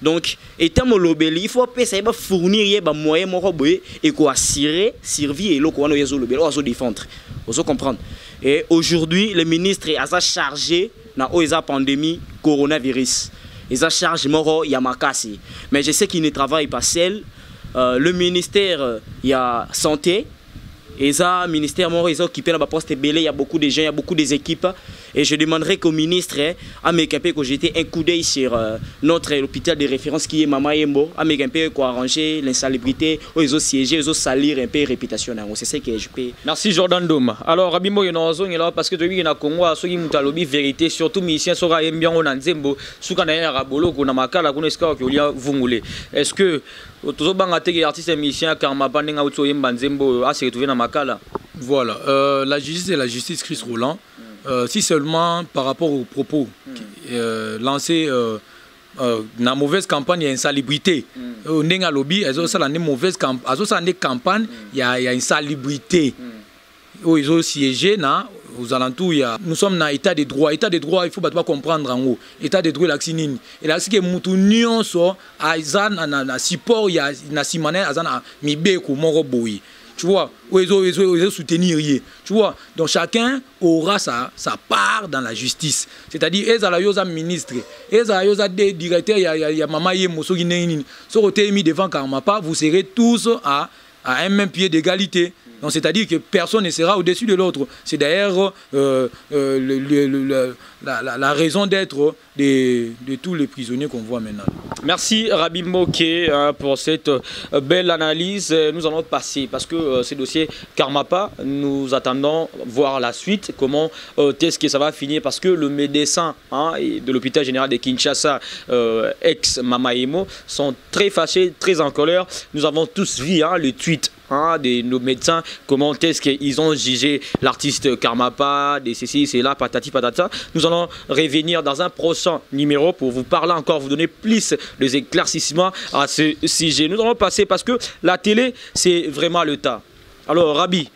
donc étant molobeli il faut pesa ba fournir ba moyen moko boye et ko assurer survie et loko wana yezo lobeli o défendre on comprendre et aujourd'hui le ministre a chargé na oza pandémie coronavirus ils a chargé moro yamakasi mais je sais qu'il ne travaille pas seul le ministère il y a santé. Et ça, le ministère ils ont occupé la poste belé, il y a beaucoup de gens, il y a beaucoup d'équipes. Et je demanderai qu'au ministre, à m'équiper que j'étais un coup d'œil sur notre hôpital de référence qui est Mama Yembo, à m'équiper quoi arranger l'insalubrité, ils ont siégé, ils ont salir un peu réputation. C'est ça que je peux. Merci Jordan Doma. Alors, Rabimo, il y a une zone là parce que tu as Congo, ceux qui ont lobby vérité, surtout musiciens, sera bien on a Nzembo, sous Kanaya Rabolo, qu'on a Makala, qu'on est qu'il y a Vungule. Est-ce que tous les artistes et musiciens, Karma Panenga, Utsoyemba Nzembo, a se retrouvé dans Makala? Voilà, la justice est la justice, Chris Roland. Si seulement par rapport aux propos lancés dans la mauvaise campagne, il y a une salubrité. On est à lobby, ils ont une mauvaise campagne, il y a une salubrité. Ils ont siégé aux alentours. Nous sommes dans l'état de droit. État de droit, il faut pas comprendre en haut. État de droit, c'est l'axinine. Et là, c'est que nous sommes en support, il y a une simane, il y a une mibeko, mon boy. Tu vois, ils ont soutenir. Tu vois, donc chacun aura sa part dans la justice. C'est-à-dire, ils ont un ministre, ils ont un directeur, il y a Mama Yemo, ceux qui sont mis devant Karmapa, vous serez tous à un même pied d'égalité. Donc c'est-à-dire que personne ne sera au-dessus de l'autre. C'est d'ailleurs la raison d'être de tous les prisonniers qu'on voit maintenant. Merci Rabi Moké pour cette belle analyse. Nous allons passer, parce que ce dossier Karmapa, nous attendons voir la suite, comment est-ce que ça va finir, parce que le médecin de l'hôpital général de Kinshasa, ex-Mamaemo, sont très fâchés, très en colère. Nous avons tous vu le tweet de nos médecins, comment est-ce qu'ils ont jugé l'artiste Karmapa, de ceci, c'est là, patati patata. Nous allons revenir dans un prochain numéro pour vous parler encore, vous donner plus des éclaircissements à ce sujet. Nous allons passer, parce que la télé, c'est vraiment le tas. Alors, Rabi,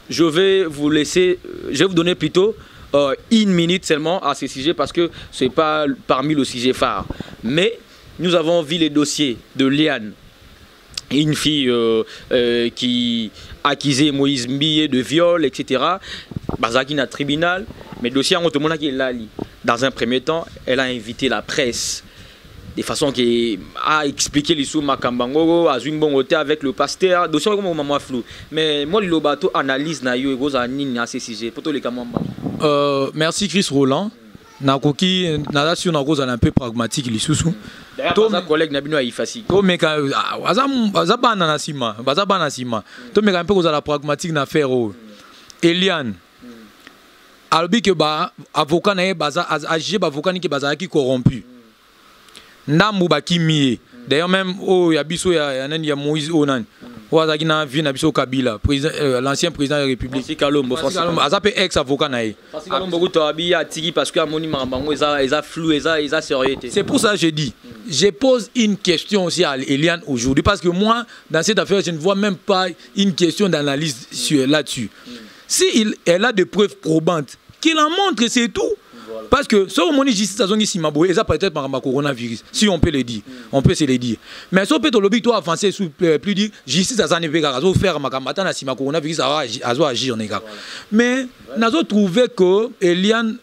je vais vous laisser, je vais vous donner plutôt 1 minute seulement à ce sujet, parce que ce n'est pas parmi le sujet phare. Mais nous avons vu les dossiers de Liane, une fille qui accusait Moïse Mbie de viol, etc. Bazaki na tribunal, mais le dossier en tout le monde qui est là. Dans un premier temps, elle a invité la presse de façon qui a expliqué l'issue Makambango, à Zwingbongote avec le pasteur. Le dossier est comme flou. Mais moi, le bateau analyse na yo ego za nini à ce sujet. Poto le kamamba. Merci Chris Roland. Nakoki nation na cause un peu pragmatique l'issue. D'ailleurs, mes collègues n'abino a ifasi. To meka azabana na sima, bazabana sima. To meka un peu cause la pragmatique na faire Eliane. Albi que ba avocat na baza agir ba avocat ni que baza qui corrompu. Ndambu ba kimie. D'ailleurs même ya biso ya Moïse Onan. Ouazaki na vie na biso Kabila, l'ancien président de la République. Francis Kalombo, Azapé ex-avocat na ye. Francis Kalombo to abi atiki parce que amoni marambango eza flou, eza sérieux. C'est pour ça que je dis, je pose une question aussi à Eliane aujourd'hui, parce que moi dans cette affaire je ne vois même pas une question d'analyse là-dessus. Si elle a des preuves probantes, qu'il en montre, c'est tout. Parce que si on dit justice, ça peut être par coronavirus, si on peut le dire, on peut se le dire. Mais si on peut le dire, avancer sous plus dire justice, ça ne peut pas faire ma coronavirus, à agir. Mais nous avons trouvé que Eliane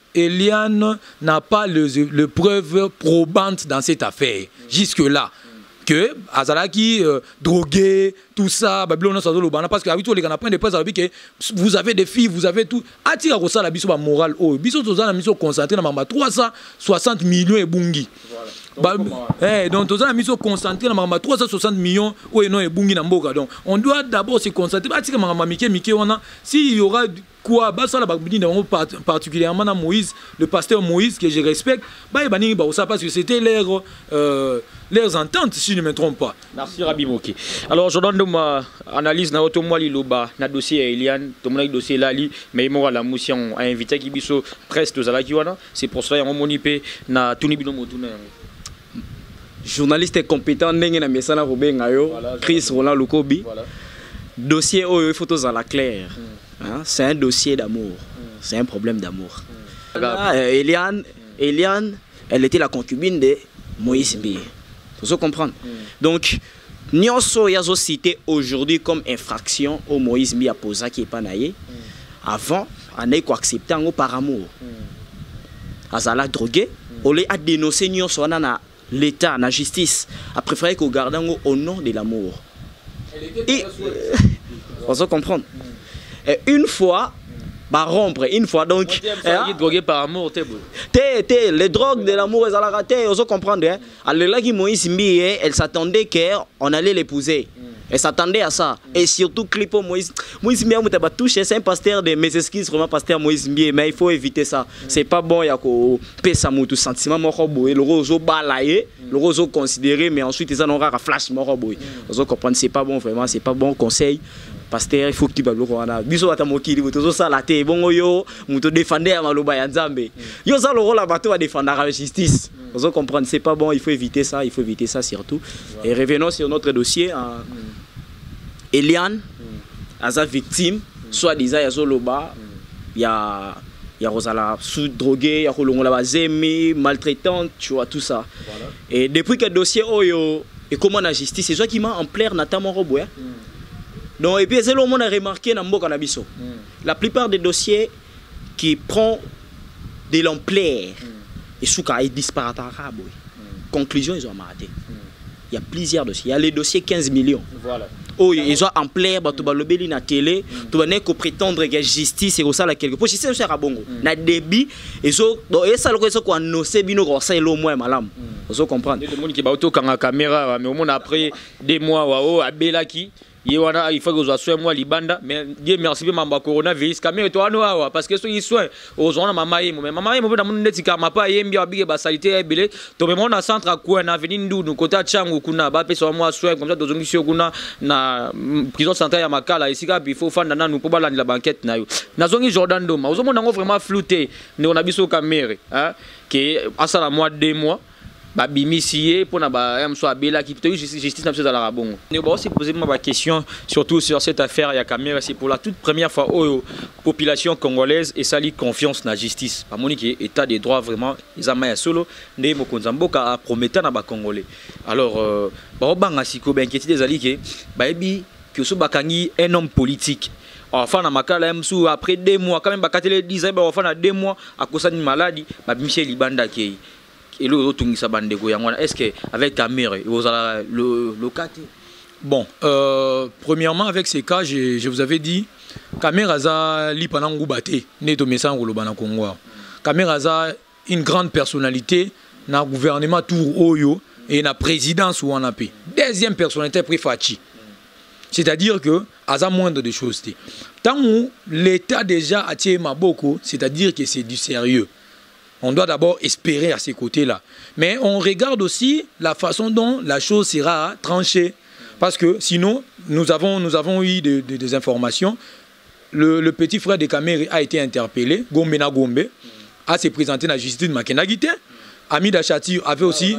n'a pas les preuves probantes dans cette affaire, jusque-là. Que Azalaki drogué, tout ça, parce que habituellement les Canadiens de presse que vous avez des filles, vous avez tout. Attire à ça la biso morale. Oh, biso tozana mission concentrée dans 360 millions et bungi. Donc tozana mission concentrée dans 360 millions et non et bungi na mboka. Donc on doit d'abord se concentrer. Attire mama mike wana s'il y aura quoi particulièrement à Moïse, le pasteur Moïse que je respecte, parce que c'était leurs ententes, si je ne me trompe pas. Merci Rabi Moké. Alors je donne ma analyse na otomwa liloba na dossier Eliane, tomona dossier lali, mais moi la motion a invité qui biso presse de Zalaki wana, c'est pour cela on monipe na tunibino motuna. Journaliste compétent ndenge na mesana Robenga yo, Chris Roland Lukobi. Dossier il faut tous à la claire. C'est un dossier d'amour. C'est un problème d'amour. Eliane, elle était la concubine de Moïse Mbie. Vous pouvez comprendre. Donc, Nyonso Yazo cité aujourd'hui comme infraction au Moïse Mbie a posé qui est pas naïe. Avant, on a accepté par amour. Azala drogué, on a dénoncé Nyonso na l'État, la justice, a préféré qu'on garde au nom de l'amour. Vous pouvez comprendre. Et une fois, rompre, une fois donc. Drogué par amour, les drogues de l'amour, elles ont raté, vous comprenez. Alors là, Moïse Mbie, elle s'attendait qu'on allait l'épouser. Elle s'attendait à ça. Et surtout, Clipo Moïse Mbie, c'est un pasteur de mes excuses, vraiment pasteur Moïse Mbie, mais il faut éviter ça. C'est pas bon, il y a que pesa mutu sentiment moroboy, le roseau balaye, le roseau considéré, mais ensuite ils en auront un flash moroboy. Vous comprenez, c'est pas bon, vraiment, c'est pas bon conseil. Pasteur, il faut que tu baluko wana. Biso atamokili, vous ça la té, bon yo, muto défendre à maloba ya nzambe. Yo ça le rôle à bateau à défendre la justice. Vous comprenez, c'est pas bon, il faut éviter ça surtout. Et revenons sur notre dossier. Eliane, à sa victime, soit-disant Yazoloba, il y a Rosala sous-drogué, il y a Rolongola Zemi, maltraitante, tu vois, tout ça. Voilà. Et depuis que le dossier est comment la justice, c'est ça qui m'a en plaire notamment Robo. Donc, et puis, c'est le monde a remarqué dans Mboka Nabiso. La plupart des dossiers qui prennent de l'ampleur et sous cas disparaît conclusion, ils ont arrêté. Il y a plusieurs dossiers. Il y a les dossiers 15 millions. Voilà. oh ils ont en plaire bato balobeli na télé to bané ko prétendre que justice et ko sala quelque chose c'est cher à bongo na débit ezo do esa loko eso ko annoncer bino ko sa elo moi malam vous comprendre le monde qui ba auto kanga caméra mais au monde après 2 mois wao abelaki Yewana, il faut que vous soyez moi libanda mais Dieu merci bien mamba coronavirus caméra to ano awa parce que so ils soient aux gens mama yemo mais mama yemo na mun netika mapa yembi abige ba salité ebele to me na centre à quoi na avenue Ndundu kota changu kuna ba pesa moi soin comme ça dozongi sio kuna na prison centrale ya Makala ici ka il faut fanda na nous pour balandi la banquette na yo nazongi Jordan Doma ozo mona vraiment flouté ne on a biso caméra hein que asala mois 2 mois ba bimisié pour na ba amso abela qui peut justice na dans la bongo ne ba aussi poser ma question surtout sur cette affaire ya caméra c'est pour la toute première fois aux population congolaise et sali confiance na justice ba monique état des droits vraiment ils amaya solo ne mokonza mboka a promettre na ba congolais alors ba banga siko ba inquiétude des ali que ba ebi que so bakangi un homme politique enfin na Makala msou après 2 mois quand même ba katele 10 ans ba enfin na 2 mois à cause d'une maladie ba Michel Libanda qui et le tungisa bandeko yangwana est-ce que avec caméra vous avez le cas bon premièrement avec ces cas je vous avais dit caméra za li panangu baté neto mesango lo bana Congo caméra za une grande personnalité na gouvernement tour oyo et na présidence ou en AP deuxième personnalité préfachi c'est-à-dire que aza moindre de choses tant où l'état déjà a tiré maboko c'est-à-dire que c'est du sérieux. On doit d'abord espérer à ces côtés-là. Mais on regarde aussi la façon dont la chose sera tranchée. Parce que sinon, nous avons eu des informations. Le petit frère de Kamere a été interpellé, Gombena Gombe, a se présenté dans la justice de Makenagite. Ami Dachati avait aussi,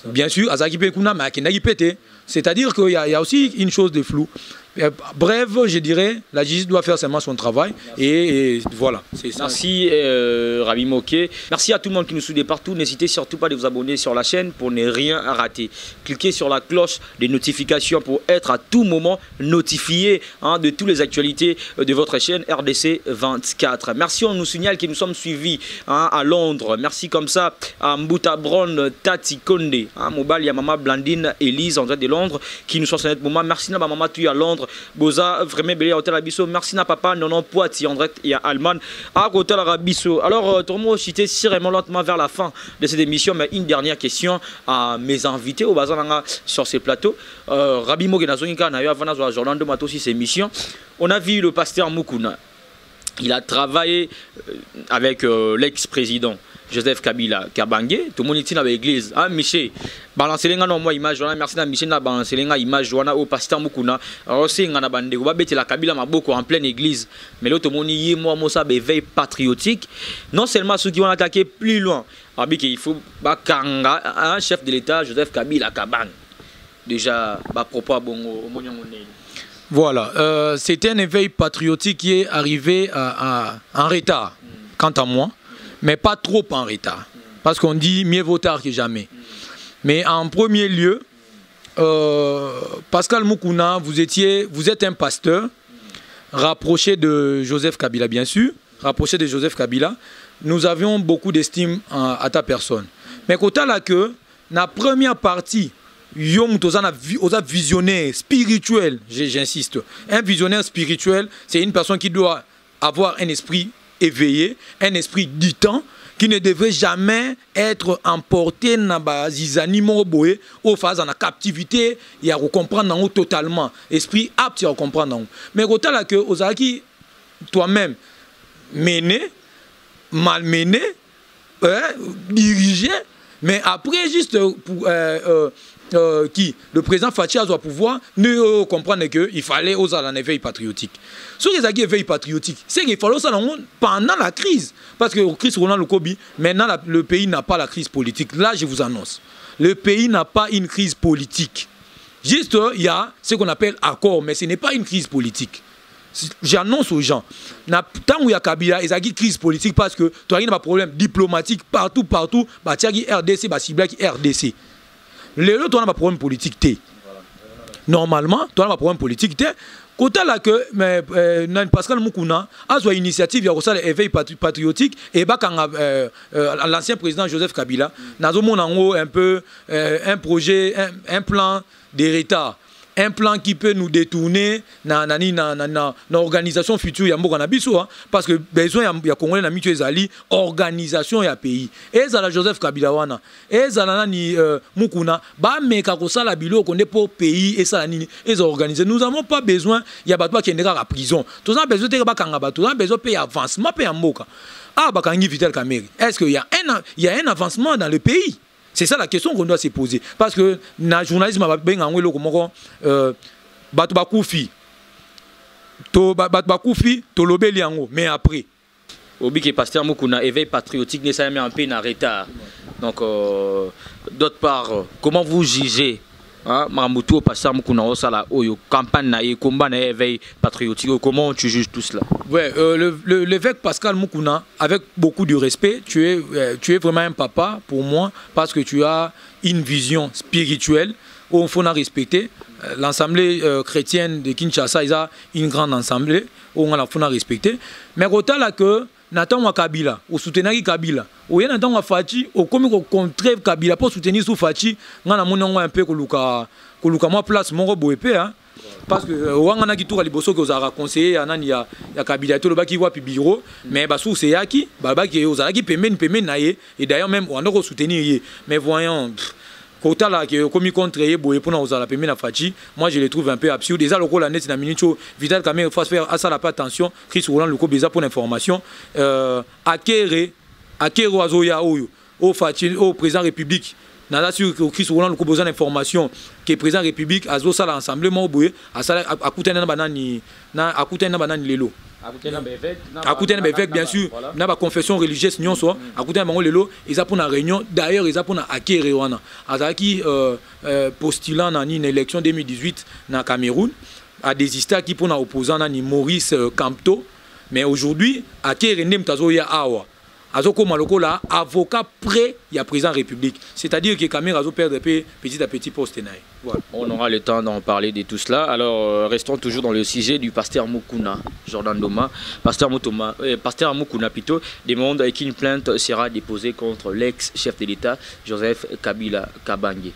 bien sûr, Azaki Pekuna, Makenagite. C'est-à-dire qu'il y a aussi une chose de flou. Bref, je dirais, la justice doit faire seulement son travail et voilà. Merci Rabi Moké. Merci à tout le monde qui nous suit partout. N'hésitez surtout pas de vous abonner sur la chaîne pour ne rien rater. Cliquez sur la cloche des notifications pour être à tout moment notifié de toutes les actualités de votre chaîne RDC 24. Merci, on nous signale que nous sommes suivis à Londres. Merci comme ça à Mbouta Brown Tati Konde, Mobile Yamama Blandine Elise en de Londres qui nous sont sur notre moment. Merci à maman tu à Londres. Boza vraiment belé hôtel Abisso. Merci à papa Nonon Poiti en direct et à Allemagne à hôtel Abisso. Alors tout le monde cité vraiment lentement vers la fin de cette émission, mais une dernière question à mes invités au bazar sur ces plateaux. Rabi Mogenazonga na yo avant na Jordan Doma aussi ces émissions. On a vu le pasteur Mukuna. Il a travaillé avec l'ex-président Joseph Kabila Kabangé, tout le monde est dans l'église. Ah, Michel, balancez les gars, moi, image, merci à Michel, balancez les gars, image, au pasteur Mukuna. Alors, c'est un bandé, on va mettre la Kabila Maboko en pleine église. Mais l'autre, mon y moi, ça, veille patriotique. Non seulement ceux qui vont attaquer plus loin, il faut un chef de l'État, Joseph Kabila Kabang. Déjà, propos à bon, voilà, c'était un éveil patriotique qui est arrivé en retard, quant à moi. Mais pas trop en retard. Parce qu'on dit mieux vaut tard que jamais. Mais en premier lieu, Pascal Mukuna, vous êtes un pasteur, rapproché de Joseph Kabila, bien sûr, rapproché de Joseph Kabila. Nous avions beaucoup d'estime à ta personne. Mais quand tu as que, la première partie, un visionnaire spirituel, j'insiste, un visionnaire spirituel, c'est une personne qui doit avoir un esprit éveillé, un esprit du temps qui ne devrait jamais être emporté dans les animaux ou phase dans la captivité, il y a à comprendre totalement, esprit apte à comprendre. Mais quand tu as que Ozaki toi-même mené, malmené, dirigé, mais après juste pour le président Fatia doit pouvoir ne comprendre qu'il fallait oser un éveil patriotique. Ce qui est éveil patriotique, c'est qu'il fallait ça pendant la crise. Parce que crise Ronald Lukobi, maintenant le pays n'a pas la crise politique. Là, je vous annonce, le pays n'a pas une crise politique. Juste, il y a ce qu'on appelle accord, mais ce n'est pas une crise politique. J'annonce aux gens, tant où il y a Kabila, il y a une crise politique parce que tu as un problème diplomatique partout, il y a RDC, RDC. Les autres, tu as un problème politique. Normalement, tu as un problème politique. Quand tu as que Pascal Mukuna a une initiative, il y a l'éveil patriotique, et l'ancien président Joseph Kabila, nous avons un peu un projet, un plan d'héritage, un plan qui peut nous détourner dans l'organisation future ya mboka na biso, parce que besoin ya Congolais na mitu ezali organisation ya pays. Et ça la Joseph Kabila wana, et ça la nani Mukuna, ba meka ko sala biloko ne pour pays et ça nini et organiser. Nous n'avons pas besoin ya batwa qui ndeka à prison. Tous on besoin de ba kanga bato, on besoin payer avancement payer mboka. Ah ba kangi Vital Kamerhe. Est-ce qu'il y a un avancement dans le pays? C'est ça la question qu'on doit se poser. Parce que dans le journalisme, bato bakufi, to lobeli yango, mais après. Obi que pasteur Mukuna éveil patriotique ne s'est mis un peu en retard. Donc d'autre part, comment vous jugez Mamutu pasteur Mukuna osala oyo campagne na combat na éveil patriotique, comment tu juges tout cela? Ouais, l'évêque Pascal Mukuna, avec beaucoup de respect, tu es vraiment un papa pour moi parce que tu as une vision spirituelle où il faut respecter. L'assemblée chrétienne de Kinshasa, il a une grande assemblée où on faut respecter. Mais autant là que Nathan Kabila, ou soutenir Kabila, ou Nathan Fati, ou comme au contraire Kabila pour soutenir sous Fati, on a un peu que moi place mon robot épais, hein. Parce que wangana ki tour liboso que ozara conseiller anani ya Kabila to loba ki wa pi bureau mais basu c'est yaki baba ki ozara ki pemene naye et d'ailleurs même on a soutenir mais voyons Kota là qui comme contre boye pour ozara pemene Fati, moi je les trouve un peu absurde. Déjà le rôle la net na minute Vital Kamerhe faut faire à ça la pas attention. Chris Roland le beza pour l'information akere azoya oyo au Fati au président République. Nada sur que Chris Roland a besoin d'informations que le président de la République a besoin de l'Assemblée à coûter un banani lelo. À coûter un évêque bien sûr, na ba confession religieuse non soit à coûter un bango lelo, ils a pour une réunion d'ailleurs ils a pour acquérir wana. Azaki postulant dans une élection 2018 na Cameroun a désisté qui pour un opposant ni Maurice Kamto, mais aujourd'hui acquérir nem tazoya awa. Azoko Malokola, avocat près, il y a président de la République. C'est-à-dire que Kamerhe a perdu petit à petit poste. Voilà. On aura le temps d'en parler de tout cela. Alors, restons toujours dans le sujet du pasteur Mukuna, Jordan Doma. Pasteur Mukuna plutôt demande qu'une plainte sera déposée contre l'ex-chef de l'État, Joseph Kabila Kabange.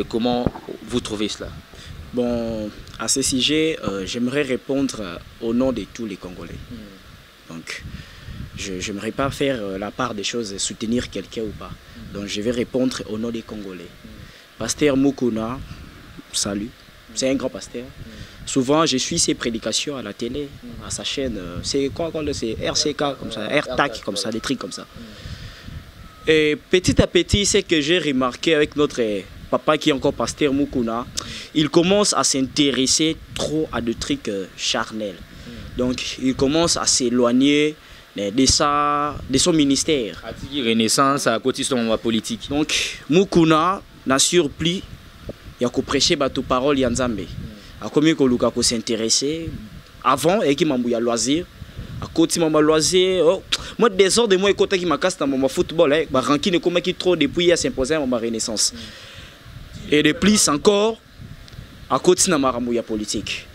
Comment vous trouvez cela? Bon, à ce sujet, j'aimerais répondre au nom de tous les Congolais. Donc, je n'aimerais pas faire la part des choses, soutenir quelqu'un ou pas. Donc je vais répondre au nom des Congolais. Pasteur Mukuna, salut. C'est un grand pasteur. Souvent, je suis ses prédications à la télé, à sa chaîne. C'est quoi? C'est RCK, comme ça, RTAC, comme ça, des trucs comme ça. Et petit à petit, c'est que j'ai remarqué avec notre papa qui est encore pasteur Mukuna, il commence à s'intéresser trop à des trucs charnels. Donc, il commence à s'éloigner de son ministère. Renaissance à côté de son politique. Donc, Mukuna n'a surpris, il y a prêché bateau parole Yanzambe. A combien que Luka s'intéresser avant et qui m'a bouillé loisir. À côté m'a loisir, moi désordre moi côté qui m'a casse dans mon football, bah ranking comme qui trop depuis à s'imposer ma Renaissance. Et de plus encore, à côté na marambouya politique.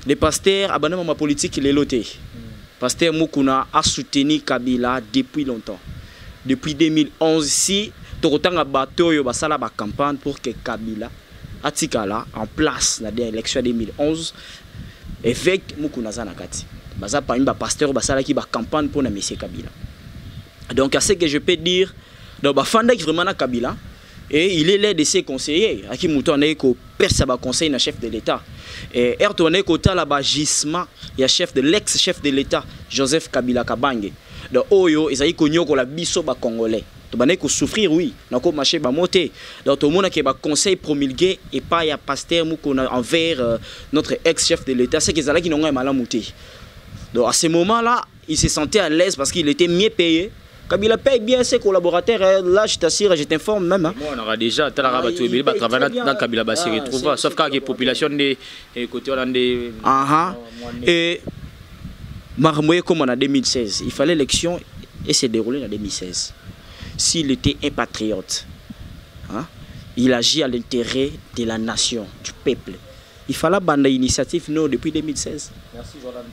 Les pasteurs abandonnent ma politique les lotés. Pasteur Mukuna a soutenu Kabila depuis longtemps. Depuis 2011, si tu as un bateau, tu as une campagne pour que Kabila atikala en place dans l'élection 2011. Évêque Mukuna Zanakati. Baza pas un pasteur qui a campagne pour M. Kabila. Donc, à ce que je peux dire, donc Bafanda qui vraiment Kabila, et il est l'un de ses conseillers, à qui Mouton a percé le conseil d'un chef de l'État. Et Ertoné Kota là bagissement, il y a chef de l'ex-chef de l'État, Joseph Kabila Kabange. Donc Oyo, ils ont connu que la biso ba congolais. Tu vas que souffrir oui, donc marché ba monter. Donc tout le monde qui ba conseil promulgué et pas il y a pasteur Mukuna envers notre ex-chef de l'État, c'est qu'ils allaient qui n'ont pas mal monter. Donc à ce moment-là, il se sentait à l'aise parce qu'il était mieux payé. Kabila paye bien ses collaborateurs, là je t'assure, je t'informe même. Moi on aura déjà, tu as travaillé dans Kabila Bassi retrouve, sauf quand la population des côtés hollandais. Et Marmoué comme en 2016, il fallait l'élection et s'est déroulé en 2016. S'il était un patriote, il agit à l'intérêt de la nation, du peuple. Il fallait bande initiative non depuis 2016. Merci Jordan.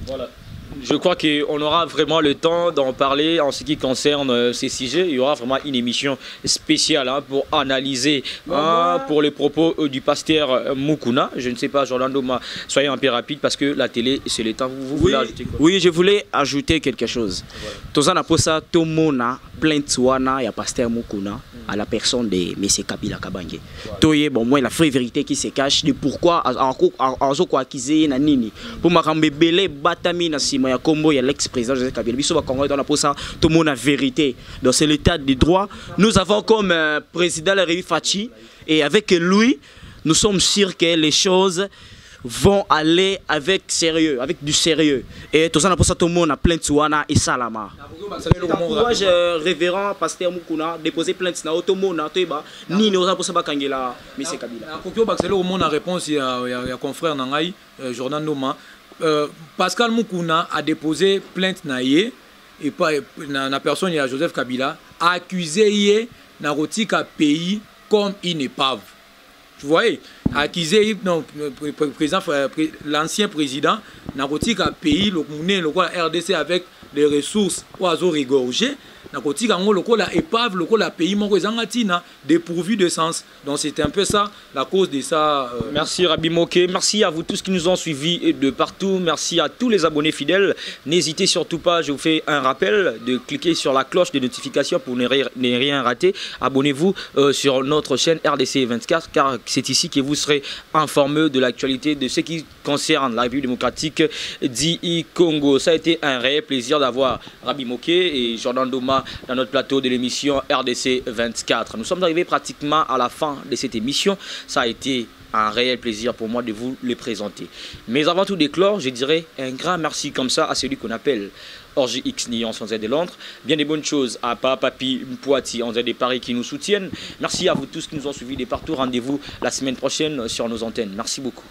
Voilà. Je crois qu'on aura vraiment le temps d'en parler en ce qui concerne ces sujets. Il y aura vraiment une émission spéciale pour analyser pour les propos du pasteur Mukuna. Je ne sais pas, Jordan, soyez un peu rapide parce que la télé, c'est le temps. Vous voulez ajouter quoi? Oui, je voulais ajouter quelque chose. Tozana posa tomona plainte wana ya pasteur Mukuna à la personne de M. Kabila Kabange. Toye bon moi la vraie vérité qui se cache de pourquoi azo ko accuser na nini pour makambe belé batami na sima ya kombo ya l'ex-président Joseph Kabila. Biso ba Congo dans la posa tomona vérité. Donc c'est l'état de droit. Nous avons comme président Rémi Fachi et avec lui nous sommes sûrs que les choses vont aller avec sérieux, avec du sérieux. Et tout ça, pour ça, tout le monde a plainte Souana et Salama. Encourage révérend pasteur Mukuna déposer plainte na tout le monde ni nous avons pour ça bakangela monsieur Kabila. Kokyo bakelo au monde a réponse il y a confrère Nangai Jordan Noma Pascal Mukuna a déposé plainte naie et pas na personne il y a Joseph Kabila a accusé yé na rotika pays comme une épave. Vous voyez, accusé l'ancien président Nakotika pays le RDC avec les ressources oiseaux rigorgés Nakotika la épave la pays dépourvu de sens. Donc c'est un peu ça la cause de ça. Merci Rabbi Moké, merci à vous tous qui nous ont suivis de partout, merci à tous les abonnés fidèles. N'hésitez surtout pas, je vous fais un rappel de cliquer sur la cloche de notification pour ne rien rater. Abonnez-vous sur notre chaîne RDC 24 car c'est ici que vous serez informé de l'actualité de ce qui concerne la République démocratique du Congo. Ça a été un réel plaisir d'avoir Rabbi Moké et Jordan Doma dans notre plateau de l'émission RDC 24. Nous sommes arrivés pratiquement à la fin de cette émission. Ça a été un réel plaisir pour moi de vous les présenter. Mais avant tout d'éclore, je dirais un grand merci comme ça à celui qu'on appelle Orgy X Nyon sans aide de Londres. Bien des bonnes choses à Papi Mpoati en aide de Paris qui nous soutiennent. Merci à vous tous qui nous ont suivis de partout. Rendez-vous la semaine prochaine sur nos antennes. Merci beaucoup.